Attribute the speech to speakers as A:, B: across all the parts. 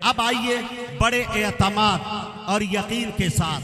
A: अब आइए बड़े एतमाद और यकीन के साथ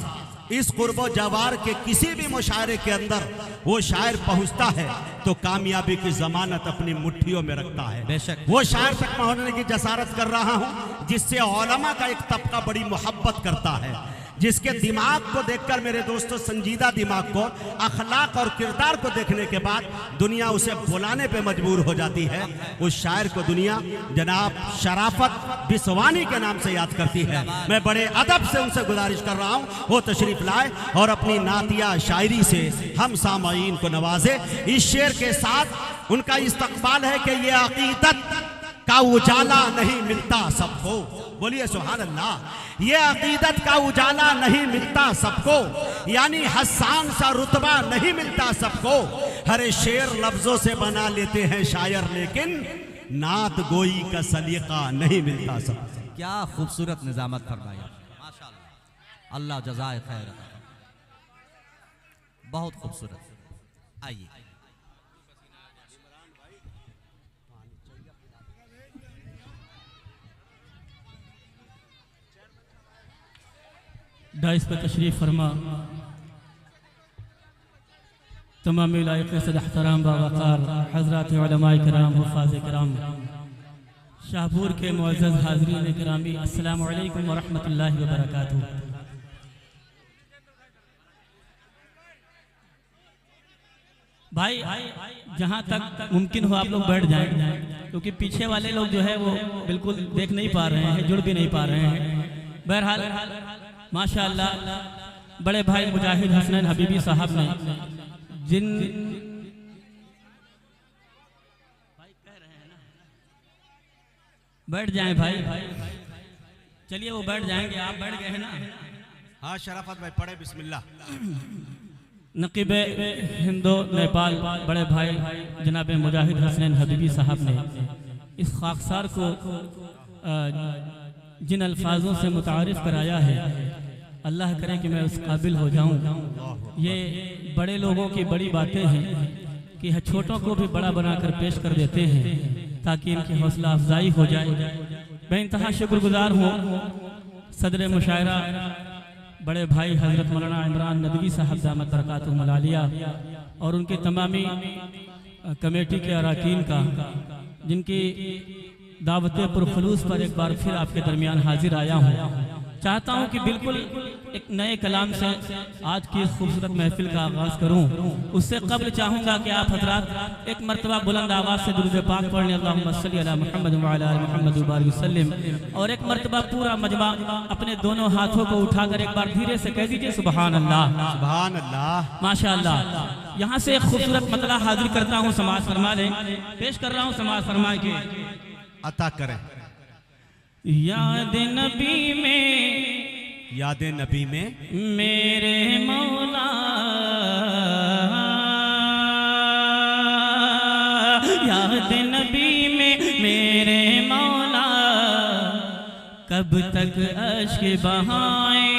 A: इस कुर्बो जवार के किसी भी मुशायरे के अंदर वो शायर पहुंचता है तो कामयाबी की जमानत अपनी मुट्ठियों में रखता है।
B: बेशक
A: वो शायर तक पहुंचने की जसारत कर रहा हूं जिससे उलमा का एक तबका बड़ी मोहब्बत करता है, जिसके दिमाग को देखकर मेरे दोस्तों, संजीदा दिमाग को, अखलाक और किरदार को देखने के बाद दुनिया उसे बुलाने पे मजबूर हो जाती है। उस शायर को दुनिया जनाब शराफत बिसवानी के नाम से याद करती है। मैं बड़े अदब से उनसे गुजारिश कर रहा हूँ वो तशरीफ लाए और अपनी नातिया शायरी से हम सामाईन को नवाजे। इस शेर के साथ उनका इस्तकबाल है कि ये अकीदत का उजाला नहीं मिलता सबको। बोलिए सुभान अल्लाह। ये अकीदत का उजाला नहीं मिलता सबको, यानी हसान सा रुतबा नहीं मिलता सबको। हरे शेर लफ्जों से बना लेते हैं शायर, लेकिन नात गोई का सलीका नहीं मिलता सबको।
B: क्या खूबसूरत निजामत फरमाया, माशाअल्लाह, अल्लाह जज़ाए खैर, बहुत खूबसूरत। आइए
C: डाइस पर तशरीफ़ फरमा तमाम लायक़ सद एहतराम बावक़ार हज़रात उलमाए किराम, हुफ़ाज़ किराम, शाहपुर के मुअज़्ज़ज़ हाज़रीन किरामी, अस्सलामु अलैकुम व रहमतुल्लाहि व बरकातुहू। भाई जहाँ तक मुमकिन हो आप लोग बैठ जाएं, क्योंकि पीछे वाले लोग जो है वो बिल्कुल देख नहीं पा रहे हैं, जुड़ भी नहीं पा रहे हैं। बहरहाल माशाअल्लाह बड़े भाई मुजाहिद हसनैन हबीबी साहब ने जिन बैठ जाएं भाई, चलिए वो बैठ जाएंगे, आप बैठ गए हैं ना।
A: हाँ शराफत भाई पढ़े बिस्मिल्लाह।
C: नकीब हिंदो नेपाल बड़े भाई जनाब मुजाहिद हसनैन हबीबी साहब ने इस खाकसार को जिन अल्फाजों से मुतारिफ कराया है, अल्लाह करे कि मैं उस काबिल हो जाऊं। ये बड़े लोगों की बड़ी बातें हैं कि छोटों को भी बड़ा बनाकर पेश कर देते हैं ताकि इनकी हौसला अफजाई हो जाए। मैं इंतहा शुक्रगुजार हूँ सदर मुशायरा बड़े भाई हज़रत मौलाना इमरान नदवी साहब दामत बरकातुहुमुल आलिया और उनके तमामी कमेटी के अरकान का, जिनकी दावत पुरखलूस पर एक बार फिर आपके दरमियान हाजिर आया हूँ। चाहता हूँ कि बिल्कुल एक नए कलाम से आज की खूबसूरत महफिल का आगाज़ करूँ। उससे कबल चाहूँगा कि आप हजरात एक मरतबा बुलंद आवाज़ से दुरूद पाक पढ़ने, अल्लाहुम्मा सल्ली अला मुहम्मद व अला आलि मुहम्मद व बारिक वसल्लिम, और एक मरतबा पूरा मजमा अपने दोनों हाथों को उठाकर एक बार धीरे से कह दीजिए सुभान अल्लाह, सुभान अल्लाह, माशाअल्लाह। यहाँ से एक खूबसूरत मतला हाजिर करता हूँ, समाज फरमा लें, पेश कर रहा हूँ, समाज फरमा के
A: अता करें।
C: याद नबी में,
A: याद नबी में
C: मेरे मौला, याद नबी में मेरे मौला, कब तक अश्क बहाएं।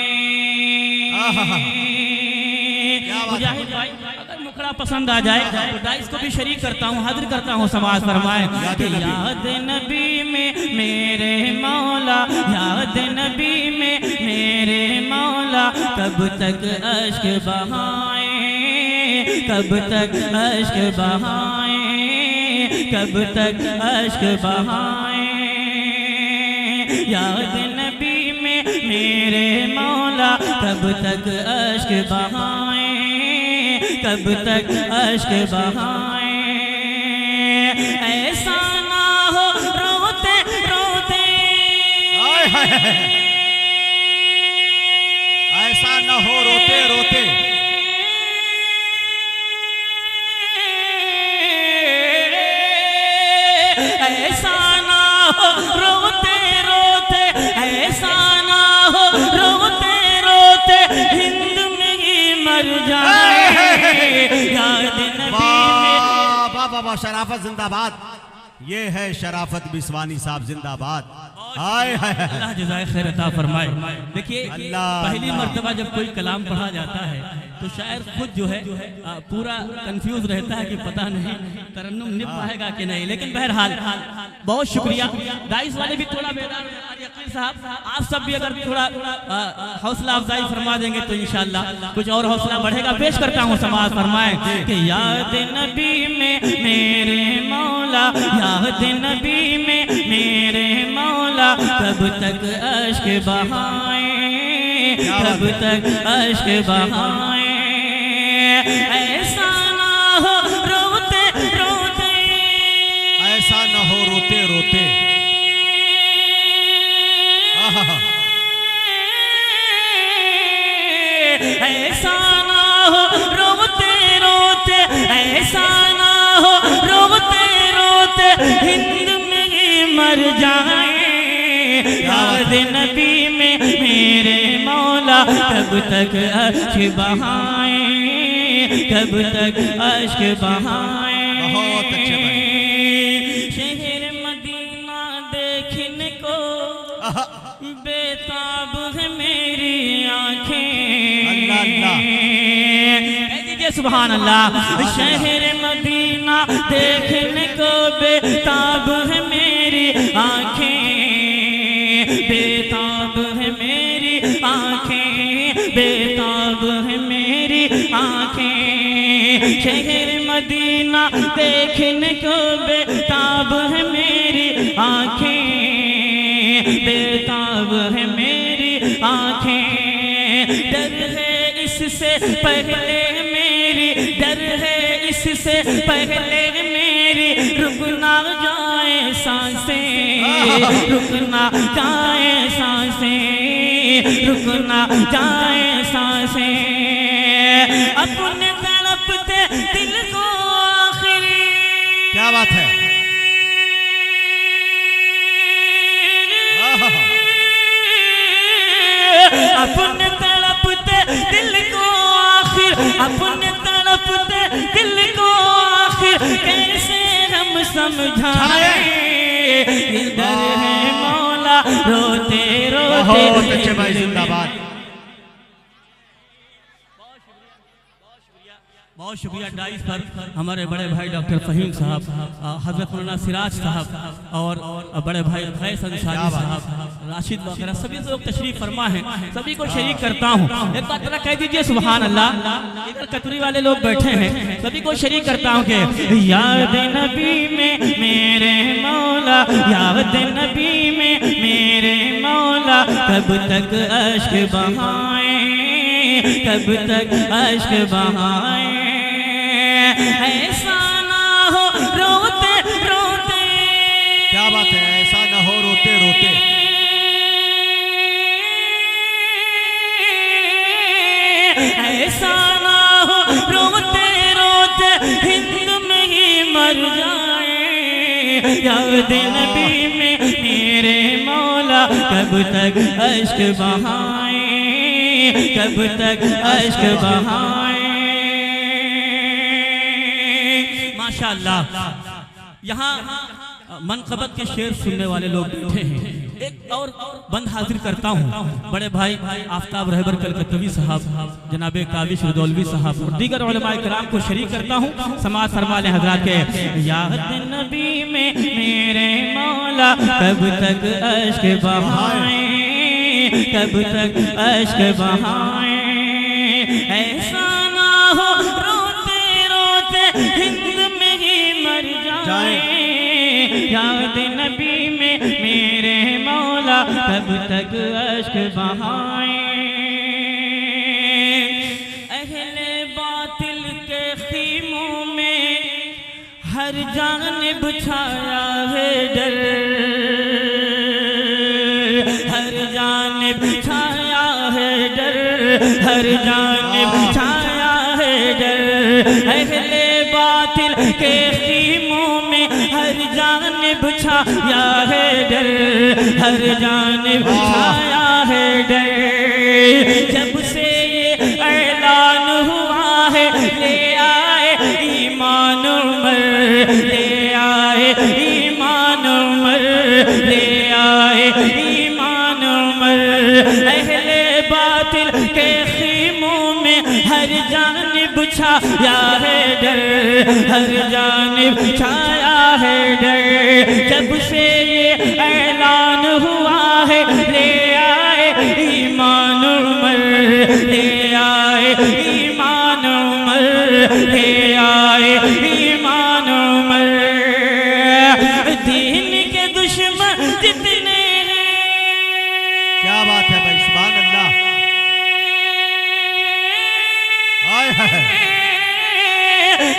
C: मुजाहिद भाई अगर मुखड़ा पसंद आ जाए तो डाइस को भी शरीक करता हूँ, हाजिर करता हूँ, समाज फरमाए। याद नबी में मेरे मौला, याद नबी में मेरे मौला, कब तक अश्क बहाएं, कब तक अश्क बहाएं, कब तक अश्क बहाएं। याद नबी में मेरे मौला, कब तक अश्क बहाएं, कब तक अश्क बहाएं। ऐसा ना हो रोते रोते,
A: ऐसा ना हो रोते रोते,
C: ऐसा ना हो रोते रोते, ऐसा ना हो रोते रोते, हिंद में ही मर जाए। याद नबी में,
A: वाह वाह वाह, शराफत जिंदाबाद। ये है शराफत बिस्वानी साहब जिंदाबाद। हाय हाय,
C: अल्लाह जज़ाए खैर अता फरमाए। देखिए पहली मर्तबा जब कोई कलाम पढ़ा जाता है तो शायर खुद जो है पूरा कंफ्यूज रहता है कि पता नहीं तरन्नुम निभ पाएगा कि नहीं, लेकिन बहरहाल बहुत शुक्रिया। डाइस वाले भी थोड़ा बेदार साहब आप सब भी अगर थोड़ा हौसला अफजाई फरमा देंगे तो इंशाअल्लाह कुछ और हौसला बढ़ेगा। पेश करता हूँ, समाज फरमाए कि याद नबी में मेरे मौला, याद नबी में मेरे मौला, कब तक अश्क बहाए, कब तक अश्क बहाए, ऐसा ना हो रोते रोते,
A: ऐसा न हो रोते रोते,
C: ऐसा ना हो रोते रोते, ऐसा ना हो रोते रोते, हिंद में ही मर जाए, याद नबी में मेरे मौला, कब तक अश्क बहाए, कब तक अश्क बहाए।
A: बहुत अच्छे भाई।
C: शहर मदीना देखने को बेताब है मेरी आंखें,
A: अल्लाह अल्लाह,
C: कह दीजिए सुभान अल्लाह। शहर मदीना देखने को बेताब है मेरी आंखें, बेताब है मेरी आंखें, बेताब है मेरी आंखें। शहर मदीना देखने को बेताब है मेरी आंखें, बेताब है मेरी आंखें। डर है इससे पहले मेरी, डर है इससे पहले मेरी, रुक ना जाए सांसें, रुक ना जाए सांसें, रुक ना जाए सांसें। अपने तड़पते दिल को आखिरी,
A: क्या बात है,
C: अपने तड़पते दिल को आखिर, अपने तड़पते दिल को आखिर, कैसे हम समझाएं, इधर है मौला रोते रोते।
A: बहुत अच्छे भाई, जिंदाबाद।
C: बहुत शुक्रिया डाइस पर हमारे बड़े भाई डॉक्टर फहीम साहब, हजरत मौलाना सिराज साहब और बड़े भाई फैज अंसारी साहब, राशिद वगैरह सभी लोग तशरीफ फरमा हैं, सभी को शरीक करता हूँ। एक बात जरा कह दीजिए सुभान अल्लाह। इधर कतरी वाले लोग बैठे हैं, सभी को शरीक करता हूँ कि याद नबी में मेरे मौला, याद नबी में मेरे मौला, कब तक अश्क बहाए, कब तक अश्क बहाए, ऐसा ना हो रोते रोते।
A: क्या बात है, ऐसा न हो रोते रोते,
C: ऐसा ना हो रोते रोते, हिंद में ही मर जाए, याद नबी में मेरे मौला, कब तक अश्क बहाए, कब तक अश्क बहाए। माशाअल्लाह, यहाँ मनक़बत के शेर सुनने वाले लोग बैठे हैं। एक और बंद हाजिर करता हूँ, बड़े भाई आफ्ताब रहबर कलकत्तवी साहब, जनाबे काविश रुदौलवी साहब और दीगर उलमाए किराम को शरीक करता हूँ। समाज फरमा लें हज़रात के, याद नबी में मेरे मौला, कब तक अश्क बहाए, कब तक अश्क बहाए, ऐसा ना हो रोते रोते, हिंद में ही मर जाए, याद नबी में मेरे मौला, कब तक अश्क बहाए। अहले बातिल के खीमों में हर जानिब छाया है डर, हर जानिब छाया है डर, हर जानिब छाया है डर। अहले बातिल के खीमों में हर जानिब छाया है डर, हर जानिब छाया है डर। जब से ये ऐलान हुआ है, ले आए ईमान उमर, ले आए ईमान उमर, ले आए ईमान उमर। अहले बातिल के खीमों में हर जानिब छाया है डर, हर जानिब छाया है डर। जब से ये ऐलान हुआ है ले आए ईमान उमर, ले आए ईमान उमर, ले आए ईमान उमर। दीन के दुश्मन जितने हैं,
A: क्या बात है भाई, सुभान अल्लाह। आय हाय,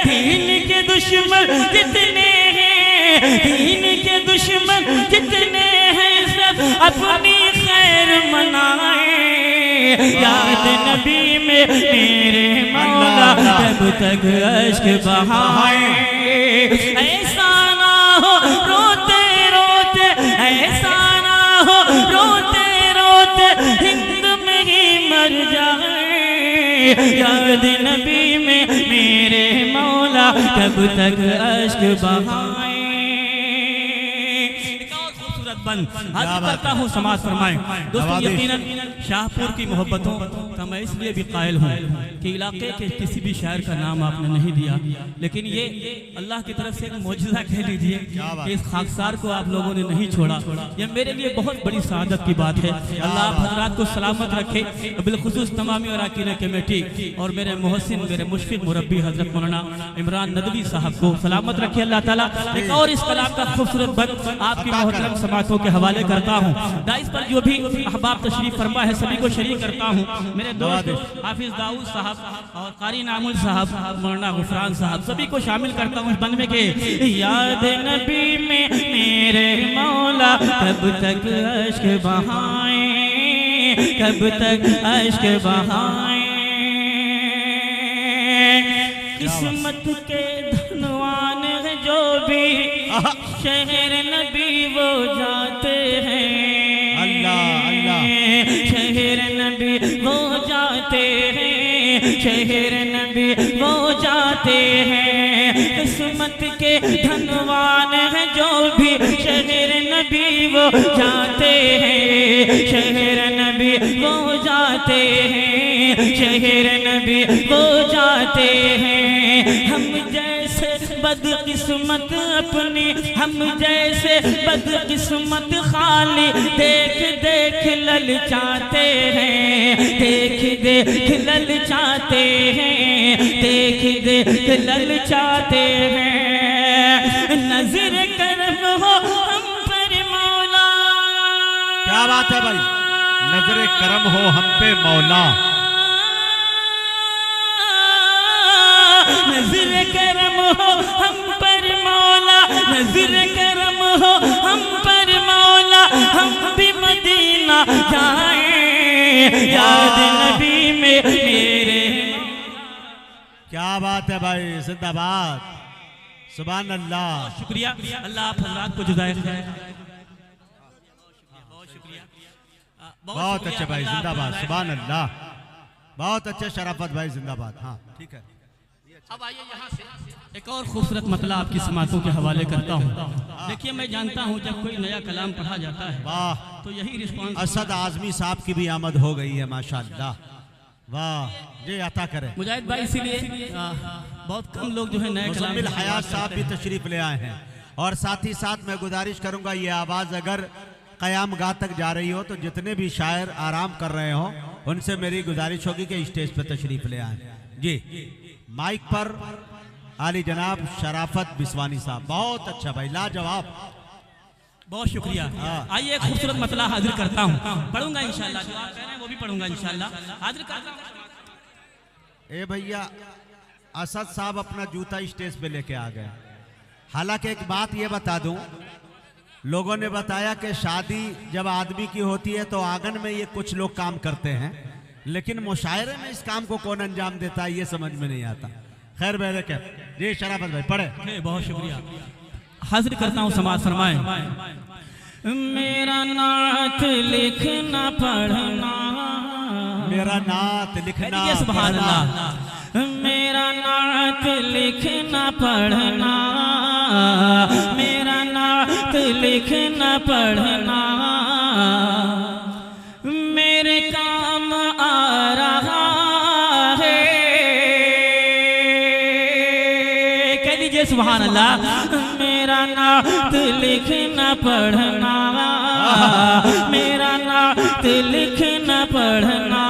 C: दीन के दुश्मन जितने हैं, दीन के दुश्मन जितने हैं, सब अपनी खैर मनाए। याद नबी में मेरे मौला जब तक अश्क बहाए। ऐसा ना हो रोते रोते, ऐसा ना हो रोते रोते हिंद में ही मर जाए। याद नबी में मेरे मौला जब तक अश्क बहाए। बंद हाजिर करता हूँ, समाज फरमाएं। दोस्तों यकीनन शाहपुर की मोहब्बतों का मैं इसलिए भी कायल हूँ कि इलाके के किसी भी शायर का नाम आपने नहीं दिया, लेकिन ये अल्लाह की तरफ से एक मौजज़ा कह लीजिए कि इस खाकसार को आप लोगों ने नहीं छोड़ा। ये मेरे लिए बहुत बड़ी सआदत की बात है। अल्लाह आप हज़रात को सलामत रखे, बिलखुसूस तमामी अराकीन कमेटी और मेरे मोहसिन, मेरे मुशफ़िक़ मुरब्बी हज़रत मौलाना इमरान नदवी साहब को सलामत रखे अल्लाह ताला। एक और इस कलाम का खूबसूरत बंद आपकी मोहतरम समातों के हवाले करता हूँ। डाइस पर जो भी अहबाब तशरीफ फरमा है सभी को शरीक करता हूँ। मेरे दोस्त हाफिज दाऊद साहब और कारी नामुल साहब, मौलाना गुफरान साहब, सभी को शामिल करता हूँ इस बंद में के याद नबी में मेरे मौला कब तक अश्क बहाए, कब तक अश्क बहाए। किस्मत के धनवान है जो भी शहर नबी वो जाते हैं।
A: अल्लाह अल्लाह,
C: शहर नबी वो जाते हैं, शहर नबी वो जाते हैं। किस्मत के धनवान है जो भी शहर नबी वो जाते हैं, शहर नबी वो जाते हैं, शहर नबी वो जाते हैं। हम जैसे बदकिस्मत अपनी, हम जैसे बदकिस्मत खाली देख देख ललचाते हैं, देख देख ललचाते हैं, देख देख ललचाते हैं। नजर करम हो हम पर मौला,
A: क्या बात है भाई, नजरे करम हो हम पे मौला।
C: नजर करम हो हम पर मौला, नजर करम हो हम पर मौला, हम भी मदीना जाएं। याद नबी में मेरे,
A: क्या बात है भाई, जिंदाबाद, सुभान अल्लाह।
C: शुक्रिया अल्लाह आप हज़रात को जुदाई खैर। बहुत शुक्रिया,
A: बहुत अच्छे भाई, जिंदाबाद, सुभान अल्लाह, बहुत अच्छे शराफत भाई, जिंदाबाद। हाँ ठीक है,
C: अब आइए यहाँ से एक और खूबसूरत मतला आपकी समातों के हवाले करता हूँ। देखिए मैं जानता हूँ जब कोई नया कलाम पढ़ा जाता है
A: वाह,
C: तो यही रिस्पॉन्स।
A: असद आजमी साहब की भी आमद हो गई है माशाअल्लाह, वाह, ये अता करे।
C: मुजाहिद भाई इसीलिए बहुत कम लोग जो है नए कलाम
A: मुज़म्मिल हयात साहब भी तशरीफ ले आए हैं। और साथ ही साथ मैं गुजारिश करूंगा, ये आवाज़ अगर क़याम गाह तक जा रही हो तो जितने भी शायर आराम कर रहे हो उनसे मेरी गुजारिश होगी कि स्टेज पर तशरीफ ले आए। जी, माइक पर आली जनाब शराफत बिस्वानी साहब, बहुत अच्छा भाई, लाजवाब,
C: बहुत शुक्रिया। आइए एक खूबसूरत मतला हाजिर करता हूँ, पढ़ूंगा इंशाल्लाह, जो आप कह रहे हैं वो भी पढ़ूंगा इंशाल्लाह, हाजिर करता हूँ।
A: ए भैया, असद साहब अपना जूता स्टेज पे लेके आ गए। हालांकि एक बात ये बता दूं, लोगों ने बताया कि शादी जब आदमी की होती है तो आंगन में ये कुछ लोग काम करते हैं, लेकिन मुशायरे में इस काम को कौन अंजाम देता है ये समझ में नहीं आता। खैर मेरे क्या जी, शराफत भाई पढ़े।
C: बहुत शुक्रिया, हाजिर करता हूँ, समाज फरमाए। मेरा नात लिखना पढ़ना,
A: मेरा नात लिखना,
C: सुभान अल्लाह। मेरा नात लिखना पढ़ना, मेरा नात लिखना पढ़ना मेरे काम आ रहा है। कह दीजिए सुभान अल्लाह। मेरा नात लिखना पढ़ना मेरा नात लिखना पढ़ना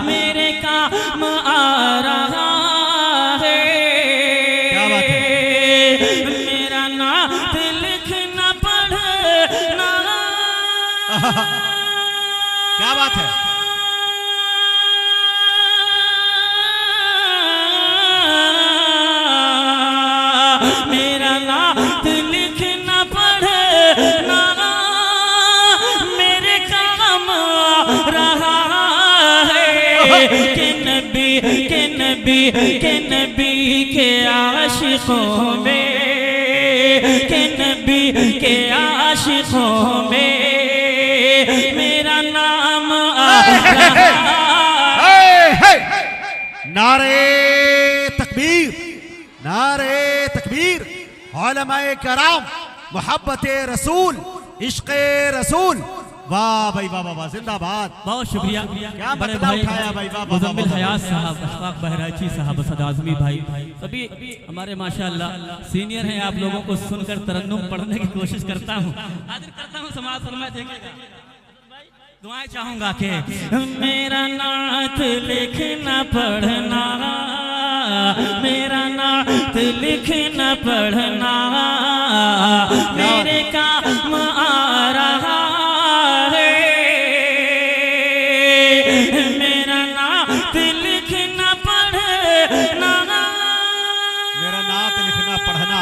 C: मेरे काम आ रहा है।
A: क्या बात है,
C: मेरा नात लिखना पढ़ना
A: क्या बात है।
C: मेरा नात लिखना पढ़ना मेरे काम आ रहा है। के नबी के आशिकों में, के नबी के आशिकों में मेरा नाम आ रहा है।
A: नारे तकबीर, नारे तकबीर। उलमाए कराम, मोहब्बत रसूल, इश्क़ रसूल, वाह भाई वाह वाह, जिंदाबाद।
C: बहुत शुक्रिया।
A: क्या
C: बड़े
A: बदला
C: भाई
A: उठाया भाई, वाह वाह
C: मुज़म्मिल
A: वाह,
C: हयात साहब, अशफाक बहराइची साहब, असद आज़मी भाई, सभी हमारे माशाअल्लाह सीनियर हैं। आप लोगों को सुनकर तरन्नुम पढ़ने की कोशिश करता हूँ, हाजिर करता हूँ समाज फरमाए देखेगा। दुआएं चाहूंगा कि मेरा नात लिखना पढ़ना, मेरा नात लिखना पढ़ना मेरे काम आ रहा है। मेरा नात लिखना पढ़ना,
A: मेरा नात लिखना पढ़ना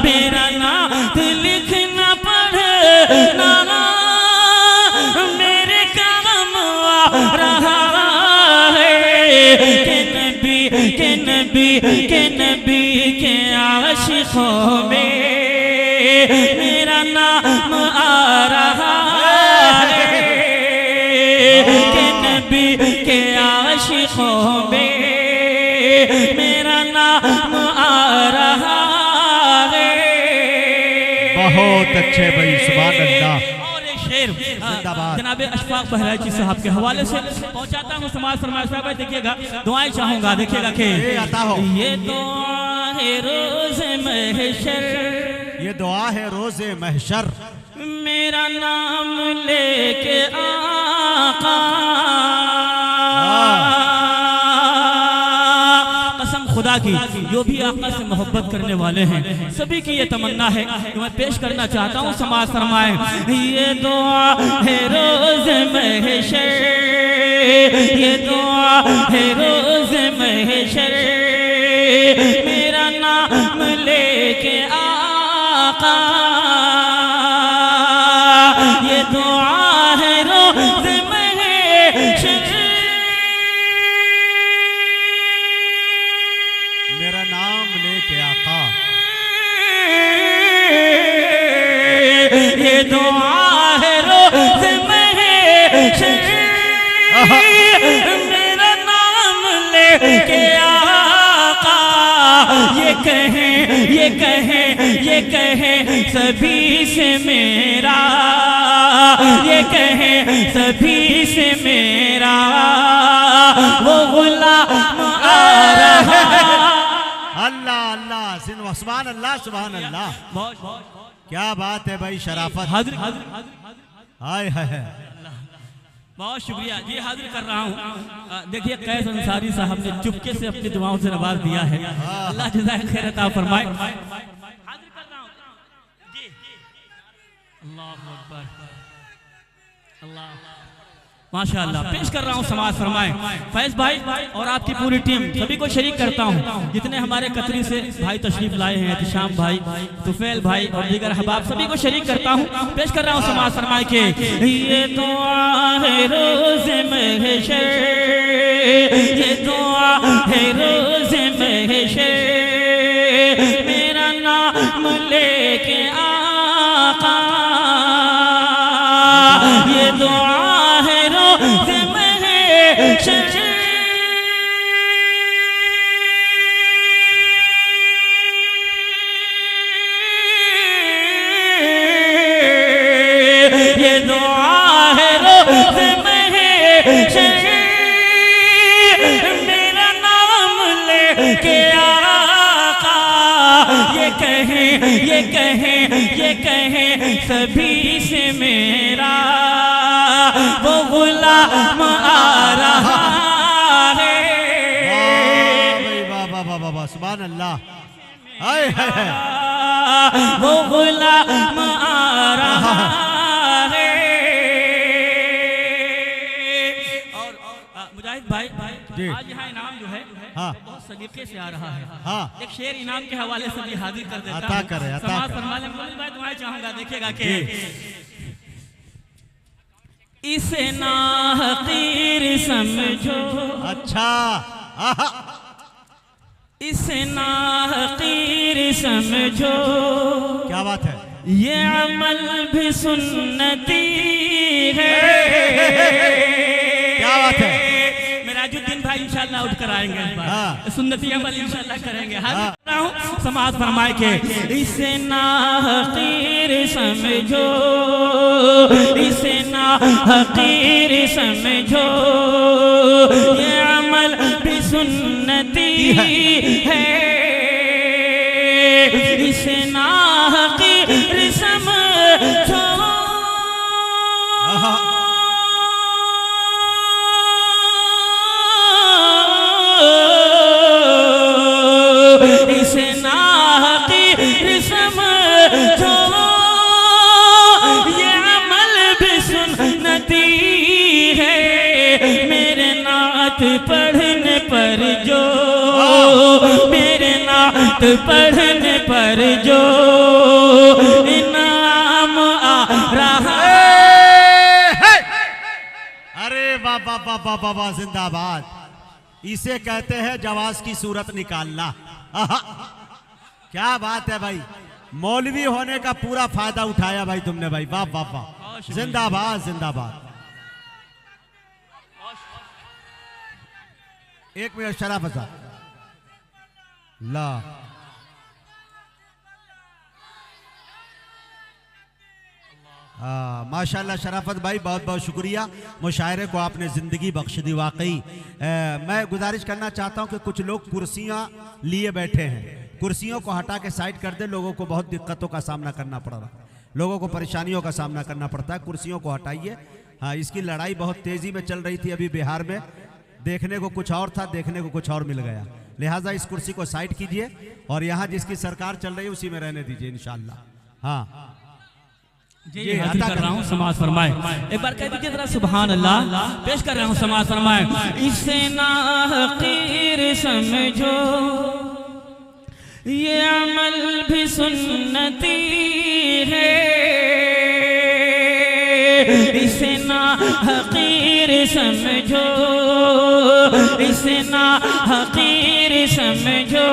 C: मेरा नात लिखना पढ़ना मेरे काम आ रहा है। के नबी के आशिकों में मेरा नाम आ रहा है। के नबी के आशिकों में मेरा नाम आ रहा है।
A: बहुत अच्छे भाई, सुभान अल्लाह।
C: और एक शेर
A: जिंदाबाद।
C: जनाब अशफाक बहराइची साहब के हवाले से पहुंचाता हूँ समाज फरमाइश साहब। देखिएगा, दुआएं चाहूंगा, देखिएगा कि
A: ये अता हो।
C: ये दुआ है रोज महशर,
A: ये दुआ है रोज़े महशर,
C: मेरा नाम लेके आका, कसम खुदा की जो भी आका से मोहब्बत करने वाले हैं सभी की ये तमन्ना है कि मैं पेश करना चाहता हूँ समाज फरमाए। ये दुआ है रोज महशर, ये दुआ है रोज महशर मेरा नाम लेके आका, ये दुआ है रोज महशर
A: मेरा नाम लेके आका,
C: ये दुआ है रोज महशर मेरा नाम लेके आका। ये कहें सभी से मेरा, ये कहें सभी से मेरा वो गुलाम आ रहा।
A: अल्लाह अल्लाह, सुभान अल्लाह, सुभान अल्लाह। क्या बात है भाई, शराफत।
C: हाजिर
A: हाय हाय,
C: बहुत शुक्रिया जी, हाजिर कर रहा हूँ। देखिए कैस अंसारी साहब ने चुपके से अपनी दुआओं से नवाज दिया है, अल्लाह जज़ाए खैर अता फरमाए। हाजिर कर रहा हूँ जी, अल्लाहु अकबर, अल्लाह माशाअल्लाह। पेश कर रहा हूँ समाज फरमाए। फैज भाई और आपकी पूरी टीम सभी को शरीक करता हूँ, जितने हमारे कतरी से भाई तशरीफ लाए हैं, एहतिशाम भाई, तुफैल भाई और दीगर हबाब, सभी को शरीक करता हूँ। पेश कर रहा हूँ समाज फरमाए के ये दुआ है रोज महशर, ये दुआ है रोज महशर मेरा नाम लेके आका, ये दुआ है रोज महशर ये दुआ है रोज महशर मेरा नाम लेके आका, ये कहें सभी से मेरा वो गुलाम आ रहा है।
A: वाह वाह वाह वाह, सुभान अल्लाह। हाय हाय हाय,
C: वो गुलाम आ रहा है। और मुजाहिद भाई
A: जी।
C: आज यहाँ इनाम जो है
A: हाँ।
C: बहुत सलीके से आ रहा है।
A: हाँ।
C: एक शेर इनाम के हवाले से भी हाजिर कर देता
A: अता
C: हूं।
A: करे, अता
C: समाज
A: करे।
C: फरमाने वाले भाई दुआएं चाहूंगा, देखिएगा कि इसे नाहकीर समझो,
A: अच्छा, आहा,
C: इसे नाहकीर समझो,
A: क्या बात है।
C: ये अमल भी सुन्नती है।
A: क्या बात है।
C: मेराजुद्दीन भाई इंशाल्लाह उठ कर आएंगे इस बार।
A: हाँ।
C: सुन्नती अमल इंशाल्लाह करेंगे। हाजिर कर रहा हूं समाज फरमाए के इसे नाहकीर समझो, इसे नाहकीर समझो, ये अमल भी सुन्नती है। इसे नाहकीर समझो, इसे नाहकीर समझो, ये अमल भी सुन्नती है। मेरे नात पढ़ने पर जो, मेरे नात पढ़ने पर जो इनाम आ रहा है।
A: अरे वाह वाह वाह वाह वाह वाह, जिंदाबाद। इसे कहते हैं जवाज की सूरत निकालना। आहा, क्या बात है भाई, मौलवी होने का पूरा फायदा उठाया भाई तुमने भाई, वाह वाह वाह, जिंदाबाद जिंदाबाद। एक मिनट शराफत साहब, ला माशाल्लाह शराफत भाई, बहुत बहुत शुक्रिया। मुशायरे को आपने ज़िंदगी बख्श दी वाकई। मैं गुजारिश करना चाहता हूं कि कुछ लोग कुर्सियां लिए बैठे हैं, कुर्सियों को हटा के साइड कर दे। लोगों को बहुत दिक्कतों का सामना करना पड़ रहा है, लोगों को परेशानियों का सामना करना पड़ता है। कुर्सियों को हटाइए। हाँ, इसकी लड़ाई बहुत तेज़ी में चल रही थी अभी बिहार में, देखने को कुछ और था, देखने को कुछ और मिल गया। लिहाजा इस कुर्सी को साइड कीजिए और यहाँ जिसकी सरकार चल रही है उसी में रहने दीजिए इंशाअल्लाह। हाँ
C: जी, हाजिर कर रहा हूँ समाज फरमाए। एक बार कह दीजिए जरा सुभान अल्लाह। पेश कर रहा हूँ समाज फरमाए। इसे नाहकीर समझो, ये अमल भी सुन्नती है। इसे नाहकीर समझो, इसे नाहकीर समझो,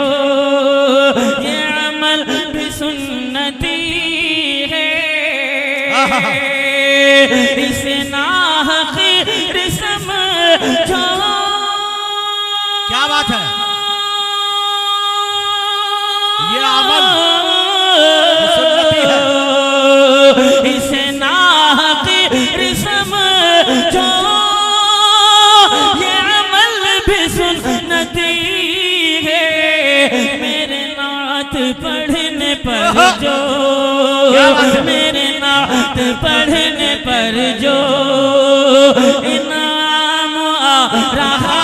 C: ये अमल भी सुन्नती है। इसे नाहकीर समझो।
A: क्या बात है, ये अमल सुन्नती है।
C: इसे नाहकीर समझो, ये अमल भी सुन्नती है। मेरे नात पढ़ने पर जो, मेरे नात पढ़ने पर जो इनाम आ रहा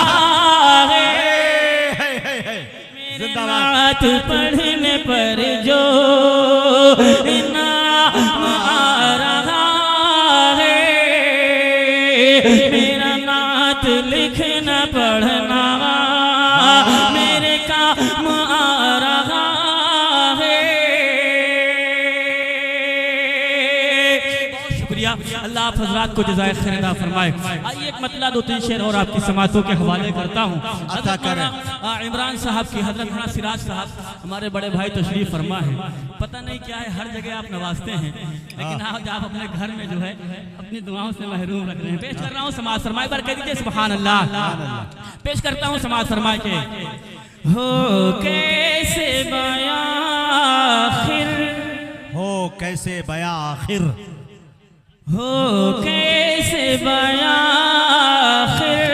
C: है। मेरे नात पढ़ने पर जो इनाम आ रहा है। मेरा नात लिखना पढ़ना मेरे काम आ रहा है। बहुत शुक्रिया, अल्लाह आप हजरात को जज़ाए खैर अता फरमाए। आइए एक मतला दो तीन शेर और आपकी समातों के हवाले करता हूँ।
A: अता करें।
C: इमरान साहब की हजरत खाना सिराज साहब हमारे बड़े भाई तशरीफ फरमा है। पता नहीं क्या है, हर जगह आप नवाजते हैं, लेकिन आज आप अपने घर में जो है अपनी दुआओं से महरूम रख रहे हैं। पेश कर रहा हूँ समाज फरमाए। बार कह दीजिए सुभान अल्लाह। पेश करता हूँ समाज फरमाए के हो कैसे बयां आखिर,
A: हो कैसे बयां आखिर,
C: हो कैसे बयां आखिर,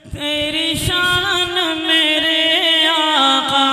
C: तेरी शान मेरे आका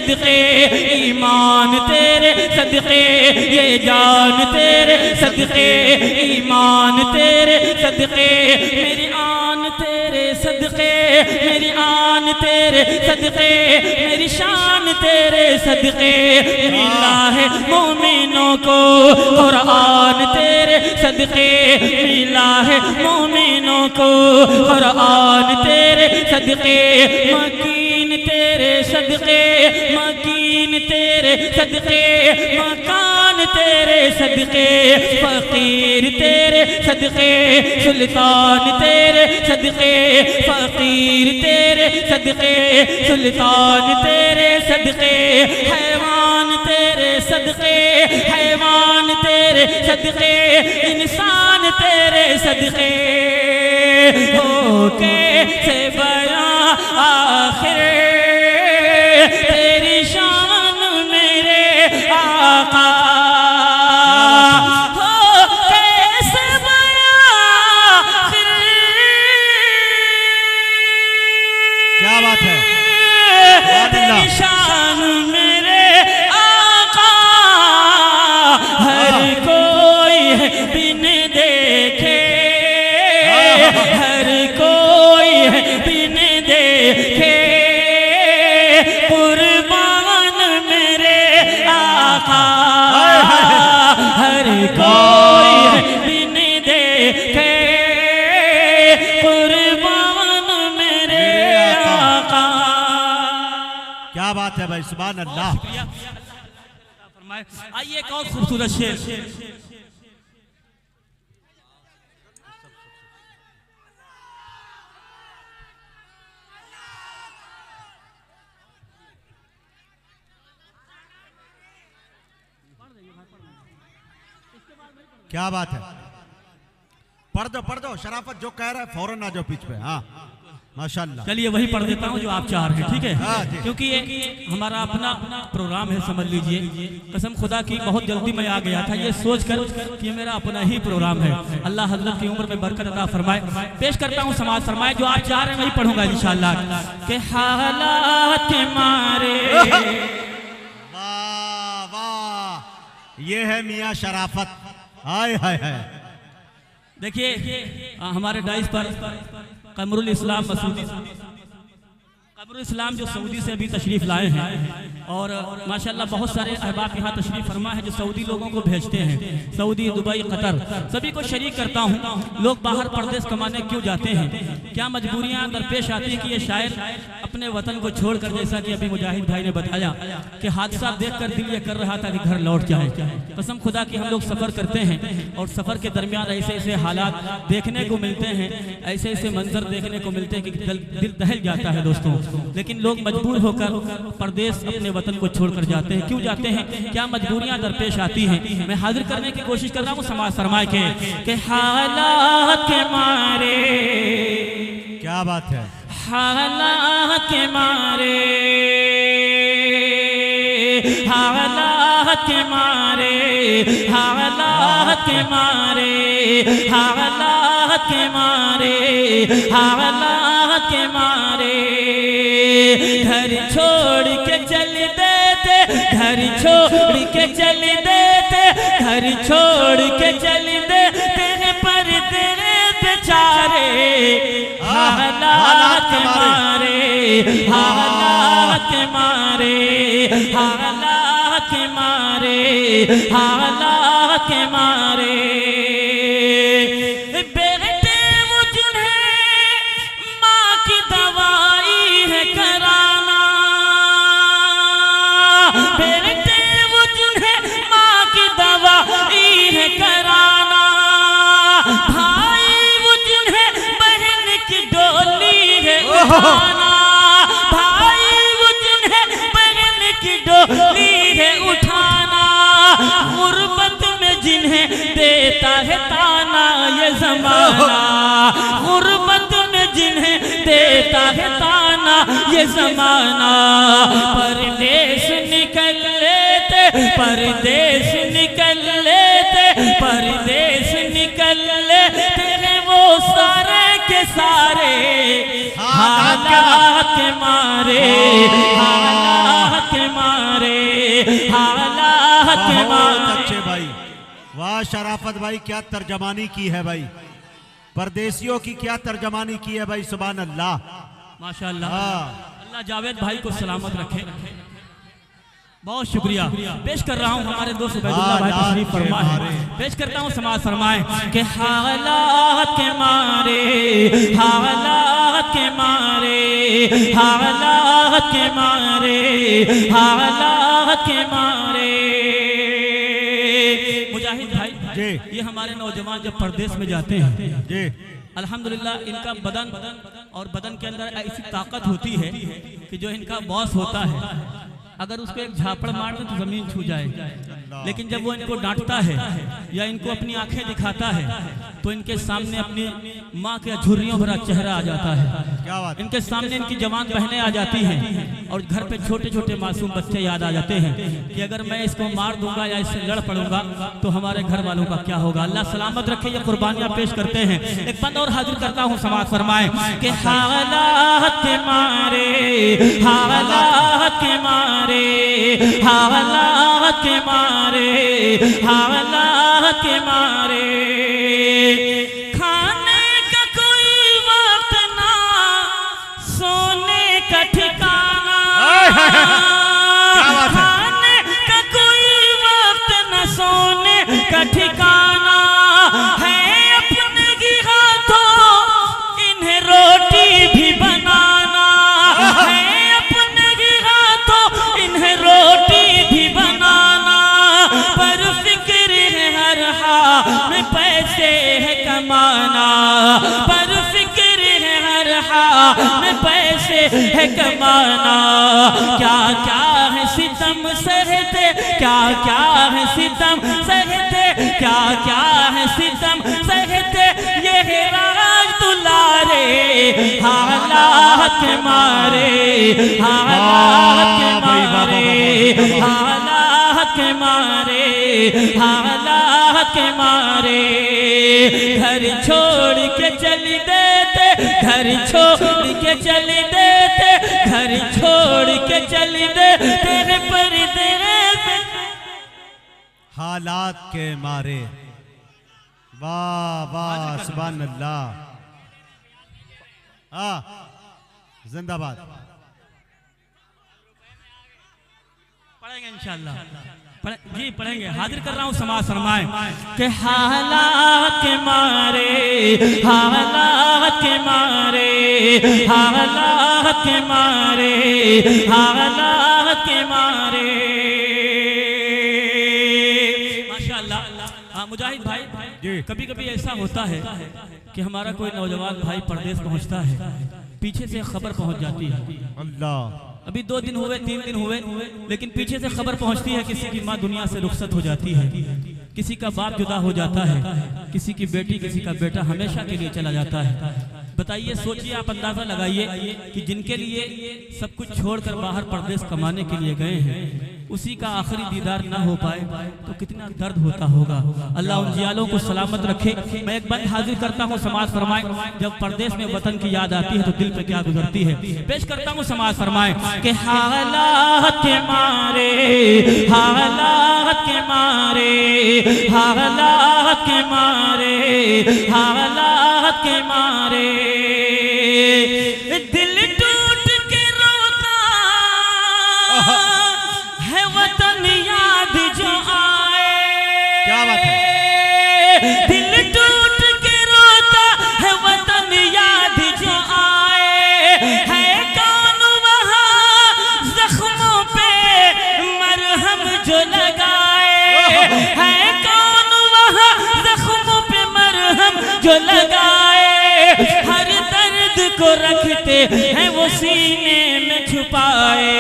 C: सदके, ईमान तेरे सदके, ये जान तेरे सदके, ईमान तेरे सदके, मेरी आन तेरे सदके, मेरी आन तेरे सदके, मेरी शान तेरे सदके, मिला है मोमिनों को कुरान तेरे सदके, मिला है मोमिनों को कुरान तेरे सदके, मकीन तेरे सदके, मकीन तेरे सदके, मकान तेरे सदके, फकीर तेरे सदके, सुल्तान तेरे सदके, फकीर तेरे सदके, सुल्तान तेरे सदके, हैवान तेरे सदके, हैवान तेरे सदके, इंसान तेरे सदके, हो कैसे बयां आखिर तेरी शान मेरे आका, हो कैसे बयां आखिर।
A: क्या बात है,
C: तेरी शान मेरे आका, हर कोई है बिन देखे, हर कोई है बिन देखे, कुर्बान मेरे आका, हर कोई है बिन देखे, कुर्बान मेरे आका।
A: क्या बात है भाई, सुभान अल्लाह।
C: आइए एक और खूबसूरत शेर।
A: क्या बात है, पढ़ दो शराफत जो कह रहा है फौरन आ जाओ पीछ पे। हाँ माशाल्लाह।
C: चलिए वही पढ़ देता हूँ जो आप चाह रहे हैं, ठीक
A: हाँ,
C: है,
A: जी।
C: क्योंकि ये हमारा अपना प्रोग्राम है, समझ लीजिए। कसम खुदा की बहुत जल्दी मैं आ गया था ये सोचकर कि ये मेरा अपना ही प्रोग्राम है। अल्लाह हजरत की उम्र में बरकत अता फरमाए। पेश करता हूँ समाज फरमाए, जो आप चाह रहे हैं वही पढ़ूंगा इंशाअल्लाह। के हालात मारे,
A: वाह वाह, ये है मियाँ शराफत। हाय हाय हाय।
C: देखिए हमारे डाइस पर कमरुल इस्लाम मसूदी, कमरुल इस्लाम जो सऊदी से अभी तशरीफ लाए हैं, और माशाल्लाह बहुत सारे अहबाब यहाँ तशरीफ फरमा है जो सऊदी लोगों को भेजते हैं। सऊदी, दुबई, कतर, सभी को शरीक करता हूँ। लोग बाहर परदेश कमाने क्यों जाते हैं, क्या मजबूरियाँ दरपेश आती है कि ये शायर अपने वतन को छोड़कर, जैसा कि अभी मुजाहिद भाई ने बताया कि हादसा देखकर दिल ये कर रहा था कि घर लौट जाए। कसम खुदा कि हम लोग सफ़र करते हैं और सफ़र के दरमियान ऐसे ऐसे हालात देखने को मिलते हैं, ऐसे ऐसे मंजर देखने को मिलते हैं कि दिल दहल जाता है दोस्तों। लेकिन लोग मजबूर होकर परदेश अपने वतन को छोड़कर जाते हैं। क्यों जाते हैं, क्या मजबूरियां दरपेश आती हैं, मैं हाजिर करने की कोशिश कर रहा हूँ समाज फरमाए के हालात के मारे।
A: क्या बात है,
C: हालात के मारे, हालात के मारे, हालात के मारे, हालात के मारे, हालात के मारे, घर छोड़ के चल देते, घर छोड़ के चल देते, घर छोड़ के चल देते पर तेरे बेचारे हालात मारे, हालात मारे, हालात मारे, हालात मारे। बेटे वो जिन्हें माँ की दवाई है कराना, बेटे वो जिन्हें माँ की दवाई है कराना, भाई वो जिन्हें बहन की डोली है उठाना, भाई वो जिन्हें बहन की डोली है उठाना, गुर्बत में जिन्हें देता है ताना ये जमाना, गुर्बत में जिन्हें देता है ताना ये जमाना। परदेश निकल लेते, परदेश निकल लेते, परदेश निकल लेते हैं वो सारे के सारे हालात के मारे, हालात के मारे।
A: शराफत भाई क्या तर्जमानी की है भाई, परदेसियों की क्या तर्जमानी की है भाई, सुभान अल्लाह।
C: माशाअल्लाह।
A: हाँ।
C: अल्लाह जावेद भाई को सलामत रखे। बहुत शुक्रिया। पेश कर रहा हूँ हमारे दोस्त उबैदुल्लाह भाई तशरीफ फरमा है। पेश करता हूँ समाज फरमाए कि हालात के मारे, हालात के मारे, हालात के मारे, हालात के मारे। मुजाहिद भाई
A: जी।
C: ये हमारे नौजवान जब परदेश में जाते हैं
A: जी
C: अल्हम्दुलिल्लाह इनका बदन और बदन के अंदर ऐसी ताकत होती है कि जो इनका बॉस होता है अगर उसको एक झापड़ मार दे तो जमीन छू जाए, लेकिन जब वो इनको डांटता है या इनको अपनी आंखें दिखाता है तो इनके सामने अपनी माँ के झुर्रियों भरा चेहरा आ जाता है।
A: क्या बात।
C: इनके सामने इनकी जवान बहनें आ जाती हैं और घर पे छोटे छोटे मासूम बच्चे याद आ जाते हैं कि अगर मैं इसको मार दूंगा या इससे लड़ पड़ूंगा तो हमारे घर वालों का क्या होगा। अल्लाह सलामत रखे। ये कुर्बानियां पेश करते हैं। एक बंद और हाजिर करता हूँ समाज फरमाए कि हालात के मारे, हालात के मारे, हालात के मारे, हालात के मारे। खाने का कोई वक्त ना, सोने का ठिकाना, खाने का कोई वक्त न, सोने का ठिकाना है। अपने ही हाथों इन्हें रोटी भी बनाना है, अपने ही हाथों इन्हें रोटी भी बनाना। पर फिक्र है हर हाल में पैसे है कमाना, पर फिक्र है हर हाल में पैसे है कमाना। क्या क्या है सितम सहते, क्या क्या है सितम सहते, क्या क्या है सितम सहते। ये है राज दुलारे, हालात के मारे, हालात के मारे, हालात के मारे, हालात के मारे। घर छोड़ के चली देते, घर छोड़ के चली देते, घर छोड़ के चली देते पर्दे पे।
A: हालात के मारे। वाह वाह सुभान अल्लाह। हाँ जिंदाबाद।
C: पढ़ेंगे इंशाअल्लाह। जी पढ़ेंगे। हाजिर कर रहा हूँ समाज फरमाए कि हालात के मारे, हालात के मारे, हालात के मारे, हालात के मारे। माशाअल्लाह। मुजाहिद भाई कभी कभी ऐसा होता है कि हमारा कोई नौजवान भाई परदेश पहुंचता है, पीछे से खबर पहुंच जाती है।
A: अल्लाह।
C: अभी 2 दिन हुए 3 दिन हुए, लेकिन पीछे से खबर पहुंचती है किसी की माँ दुनिया से रुखसत हो जाती है, किसी का बाप जुदा हो जाता है, किसी की बेटी, किसी का बेटा हमेशा के लिए चला जाता है। बताइए, सोचिए, आप अंदाजा लगाइए कि जिनके लिए सब कुछ छोड़कर बाहर परदेश कमाने के लिए गए हैं उसी का आखिरी दीदार ना हो पाए तो कितना दर्द होता होगा। अल्लाह उन जियालों को सलामत रखे। मैं एक बंद हाजिर करता हूँ समाज फरमाए, जब परदेश में वतन की याद आती है तो दिल पे क्या गुजरती है। पेश करता हूँ समाज फरमाए कि हालात के मारे, हालात के मारे, हालात के मारे, हालात के मारे। दिल टूट के रोता है वतन याद जो आए।
A: क्या बात है।
C: दिल टूट के रोता है वतन याद जो आए। है कौन वहाँ जख्मों पे मरहम जो लगाए। है कौन वहाँ जख्मों पे मरहम जो लगाए। हर दर्द को रखते हैं वो सीने में छुपाए।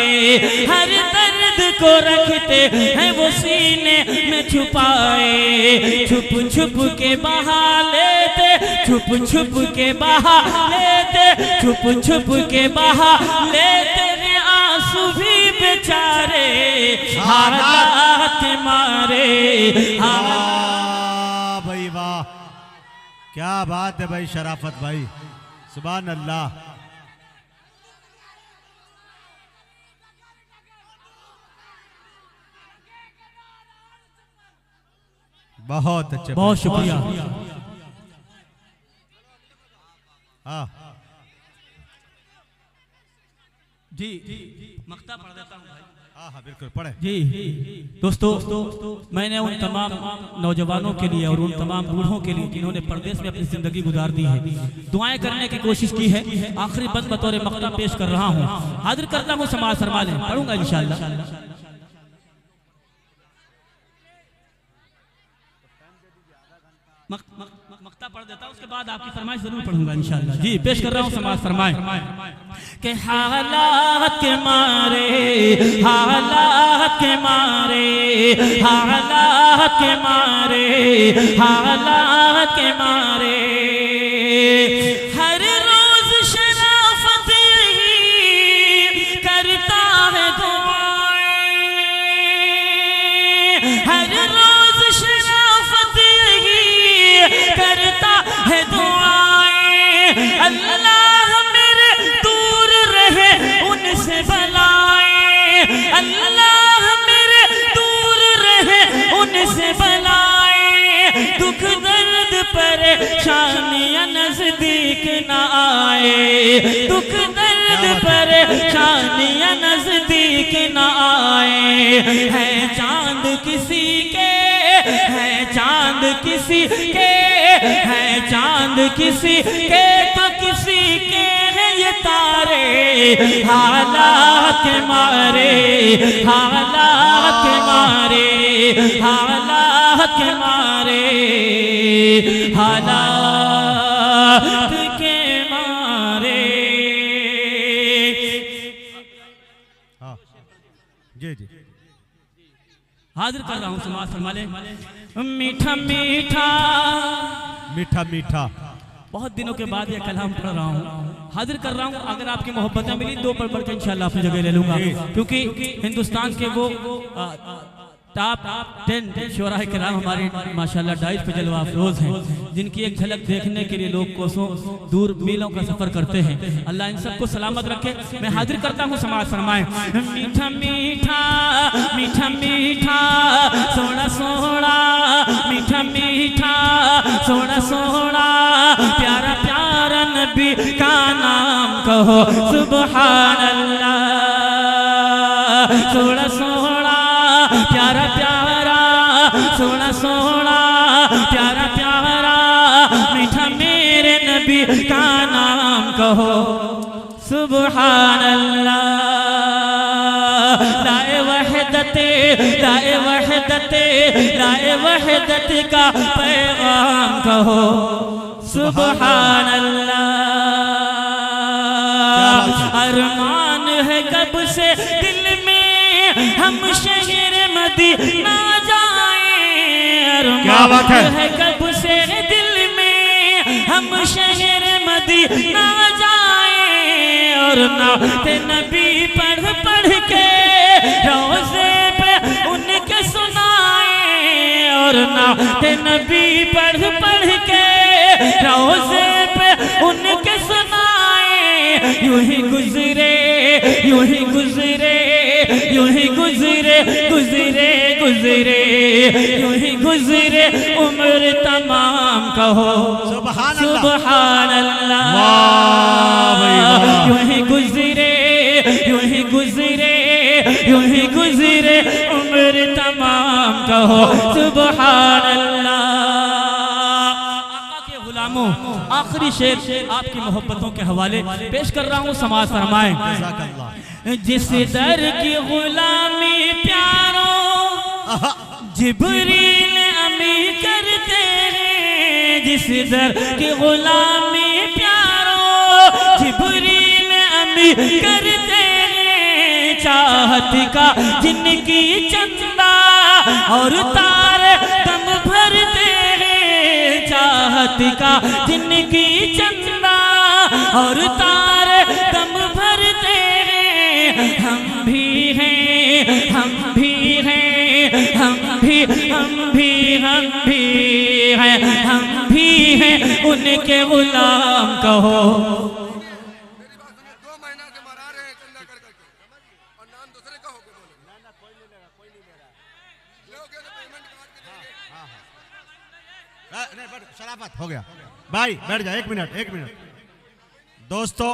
C: हर दर्द को रखते हैं वो सीने में छुपाए। छुप छुप के बहा लेते, छुप छुप के बहा लेते, छुप छुप के बहा लेते हैं आंसू भी बेचारे हालात के मारे।
A: वाह भाई वाह, क्या बात है भाई शराफत भाई, सुभान अल्लाह। बहुत अच्छे,
C: बहुत शुक्रिया।
A: हाँ
C: जी मक्ता पढ़ देता हूँ भाई।
A: हाँ हाँ बिल्कुल पढ़े।
C: जी दोस्तों, मैंने उन तमाम नौजवानों के लिए और उन तमाम बूढ़ों के लिए जिन्होंने परदेश में अपनी जिंदगी गुजार दी है, दुआएं करने की कोशिश की है। आखिरी बंद बतौर मक्ता पेश कर रहा हूँ, हाजिर करता हूँ समाज फरमा लें, पढ़ूंगा इंशाअल्लाह। मक्ता पढ़ देता हूं, उसके बाद आपकी फरमाइश जरूर पढ़ूंगा इंशाअल्लाह। जी पेश कर रहा हूं समाज फरमाए के हालात के मारे, हालात के मारे, हालात के मारे, हालात के मारे, हर रोज शराफत ही करता है दुआएं, हर रोज शराफत करता है दुआएं, अल्लाह मेरे दूर रहे उनसे बलाएं, अल्लाह मेरे दूर रहे उनसे बलाएं, दुख दर्द परेशानियां नजदीक न आए, दुख दर्द परेशानियां नजदीक न आए, है चांद किसी के, है चांद किसी के, है चांद किसी के तो किसी के हैं ये तारे, हालात के मारे, हालात के मारे, हालात के मारे, हालात के मारे।
A: हाँ जी जी
C: हाजिर कर रहा हूँ समाज फरमा ले। मीठा मीठा
A: मीठा मीठा,
C: बहुत दिनों के बाद ये कलाम पढ़ रहा हूँ, हाजिर कर रहा हूँ। अगर आपकी मोहब्बतें मिली दो पढ़ के इंशाल्लाह अपनी जगह ले लूंगा, क्योंकि हिंदुस्तान के वो टॉप 10 शोरा किराम हमारे माशाल्लाह डाइस पे जलवा अफरोज हैं, जिनकी एक झलक देखने के लिए लोग कोसों दूर मीलों का सफर करते हैं। अल्लाह इन सबको सलामत रखे। मैं हाजिर करता हूँ समाज फरमाए। मीठा मीठा मीठा मीठा सोना सोना, मीठा मीठा सोना सोना, प्यारा प्यारा नबी का नाम कहो सुभान अल्लाह, सोना सोना प्यारा प्यारा, सोना सोना प्यारा प्यारा, मीठा मेरे नबी का नाम कहो सुभान अल्लाह, लाए वहदते, लाए वहदते, लाए वहदत का पैगाम कहो सुभान अल्लाह। अरमान है कब से दिल में हम शहर मदीना जाएं,
A: क्या बात
C: है कब से दिल में हम शहर मदीना जाएं, और नाते नबी पढ़ पढ़ के रोज़े पे उनके सुनाएं, और नाते नबी पढ़ पढ़ के रोज़े पे उनके सुनाएं। यूं ही गुजरे, यूं ही गुजरे, यूं ही गुजरे, गुजरे गुजरे, यूं ही गुजरे उम्र तमाम कहो सुभान अल्लाह, यूं ही गुजरे, यूं ही गुजरे, यूं ही गुजरे उम्र तमाम कहो सुभान अल्लाह। आका के गुलामों, आखिरी शेर आपकी मोहब्बतों के हवाले पेश कर रहा हूँ, समाज फरमाएं। जिस दर की गुलामी प्यारों जिब्रील अमी करते हैं, जिस दर की गुलामी प्यारों जिब्रील अमी करते हैं, चाहत का जिनकी चंदा और तारे दम भरते हैं, चाहत का जिनकी चंदा और तारे दम भरते हैं। हम भी हैं, हम भी हैं, हम भी, हम भी, हम भी हैं, हम भी हैं उनके गुलाम कहो।
D: मेरी बात सुनिए, 2 महीना से मरा रहे हैं चंदा कर करके, और नाम दूसरे का होके बोले। लोगे तो पेमेंट काट के देंगे।
A: नहीं, शराफत हो गया भाई, बैठ जा, 1 मिनट दोस्तों।